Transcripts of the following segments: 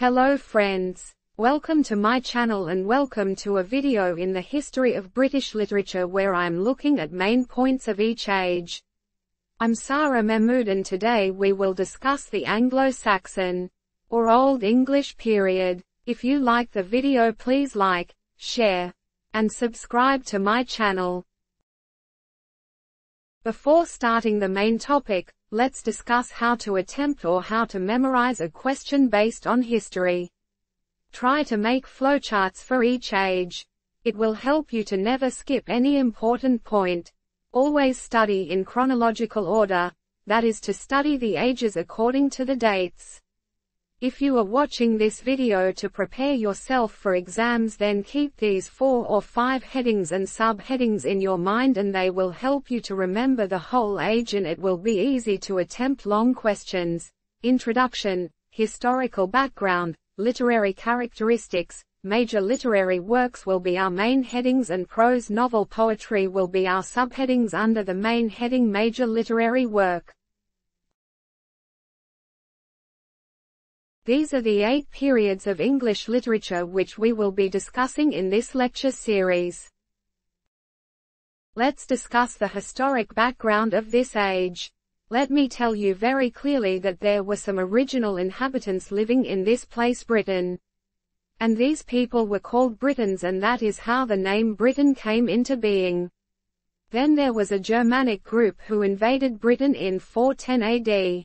Hello friends. Welcome to my channel and welcome to a video in the history of British literature where I'm looking at main points of each age. I'm Sarah Mahmood and today we will discuss the Anglo-Saxon, or Old English period. If you like the video please like, share, and subscribe to my channel. Before starting the main topic, let's discuss how to attempt or how to memorize a question based on history. Try to make flowcharts for each age. It will help you to never skip any important point. Always study in chronological order, that is to study the ages according to the dates. If you are watching this video to prepare yourself for exams, then keep these 4 or 5 headings and subheadings in your mind and they will help you to remember the whole age and it will be easy to attempt long questions. Introduction, historical background, literary characteristics, major literary works will be our main headings and prose novel poetry will be our subheadings under the main heading major literary work. These are the 8 periods of English literature which we will be discussing in this lecture series. Let's discuss the historic background of this age. Let me tell you very clearly that there were some original inhabitants living in this place Britain. And these people were called Britons and that is how the name Britain came into being. Then there was a Germanic group who invaded Britain in 410 AD.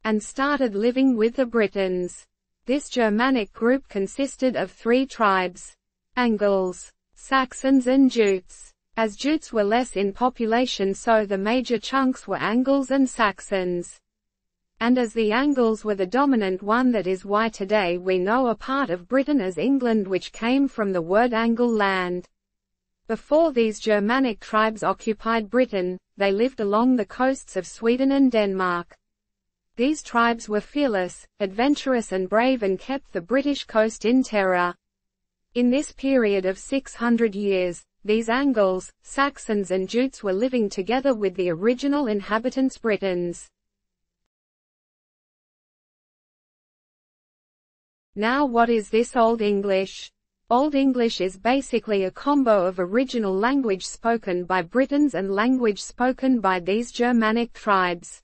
And started living with the Britons. This Germanic group consisted of 3 tribes: Angles, Saxons and Jutes. As Jutes were less in population so the major chunks were Angles and Saxons. And as the Angles were the dominant one, that is why today we know a part of Britain as England, which came from the word Angle land. Before these Germanic tribes occupied Britain, they lived along the coasts of Sweden and Denmark. These tribes were fearless, adventurous and brave and kept the British coast in terror. In this period of 600 years, these Angles, Saxons and Jutes were living together with the original inhabitants Britons. Now what is this Old English? Old English is basically a combo of original language spoken by Britons and language spoken by these Germanic tribes.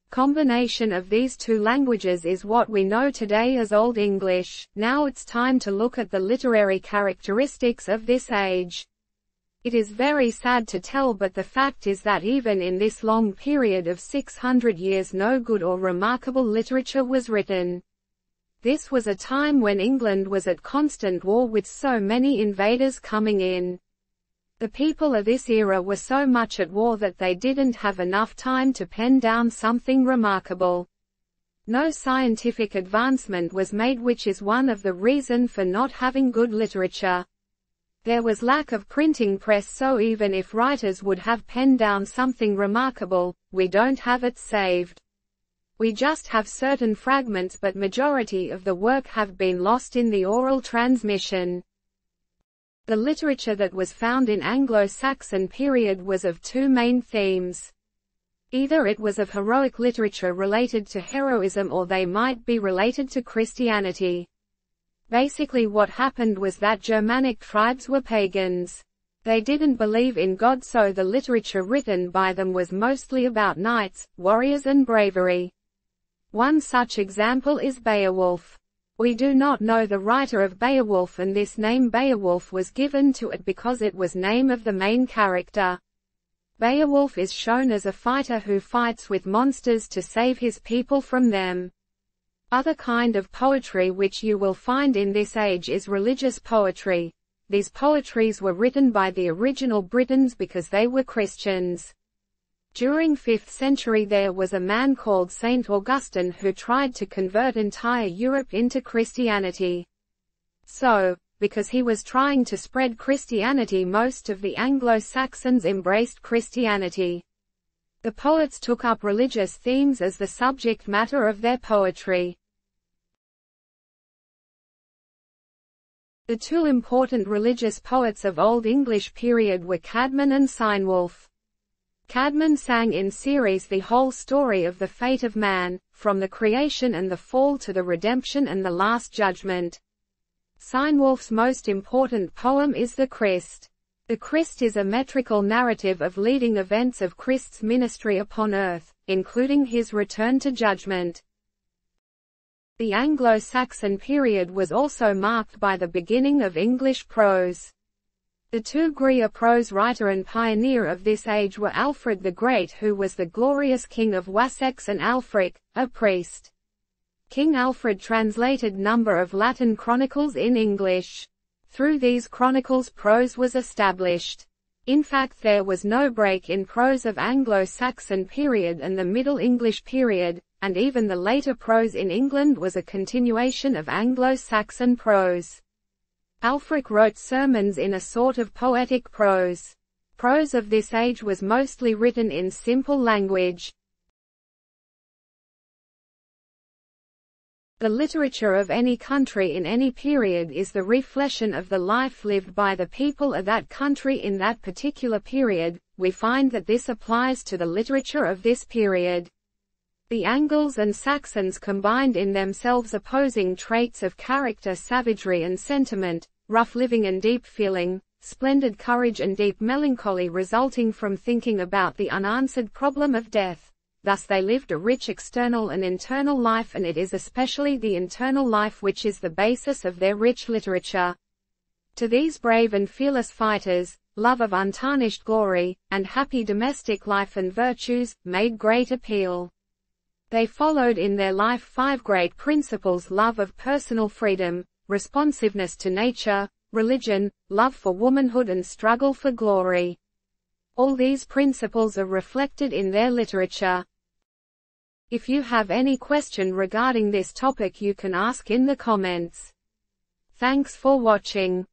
Combination of these 2 languages is what we know today as Old English. Now it's time to look at the literary characteristics of this age. It is very sad to tell, but the fact is that even in this long period of 600 years no good or remarkable literature was written. This was a time when England was at constant war with so many invaders coming in. The people of this era were so much at war that they didn't have enough time to pen down something remarkable. No scientific advancement was made, which is one of the reasons for not having good literature. There was lack of printing press, so even if writers would have penned down something remarkable, we don't have it saved. We just have certain fragments, but majority of the work have been lost in the oral transmission. The literature that was found in Anglo-Saxon period was of 2 main themes. Either it was of heroic literature related to heroism or they might be related to Christianity. Basically what happened was that Germanic tribes were pagans. They didn't believe in God, so the literature written by them was mostly about knights, warriors and bravery. One such example is Beowulf. We do not know the writer of Beowulf, and this name Beowulf was given to it because it was name of the main character. Beowulf is shown as a fighter who fights with monsters to save his people from them. Other kind of poetry which you will find in this age is religious poetry. These poetries were written by the original Britons because they were Christians. During 5th century there was a man called Saint Augustine who tried to convert entire Europe into Christianity. So, because he was trying to spread Christianity, most of the Anglo-Saxons embraced Christianity. The poets took up religious themes as the subject matter of their poetry. The 2 important religious poets of Old English period were Caedmon and Cynewulf. Caedmon sang in series the whole story of the fate of man, from the creation and the fall to the redemption and the last judgment. Cynewulf's most important poem is the Christ. The Christ is a metrical narrative of leading events of Christ's ministry upon earth, including his return to judgment. The Anglo-Saxon period was also marked by the beginning of English prose. The two great prose writer and pioneer of this age were Alfred the Great, who was the glorious king of Wessex, and Alfric, a priest. King Alfred translated number of Latin chronicles in English. Through these chronicles prose was established. In fact, there was no break in prose of Anglo-Saxon period and the Middle English period, and even the later prose in England was a continuation of Anglo-Saxon prose. Alfric wrote sermons in a sort of poetic prose. Prose of this age was mostly written in simple language. The literature of any country in any period is the reflection of the life lived by the people of that country in that particular period. We find that this applies to the literature of this period. The Angles and Saxons combined in themselves opposing traits of character, savagery and sentiment, rough living and deep feeling, splendid courage and deep melancholy resulting from thinking about the unanswered problem of death. Thus they lived a rich external and internal life, and it is especially the internal life which is the basis of their rich literature. To these brave and fearless fighters, love of untarnished glory, and happy domestic life and virtues, made great appeal. They followed in their life 5 great principles: love of personal freedom, responsiveness to nature, religion, love for womanhood and struggle for glory. All these principles are reflected in their literature. If you have any question regarding this topic, you can ask in the comments. Thanks for watching.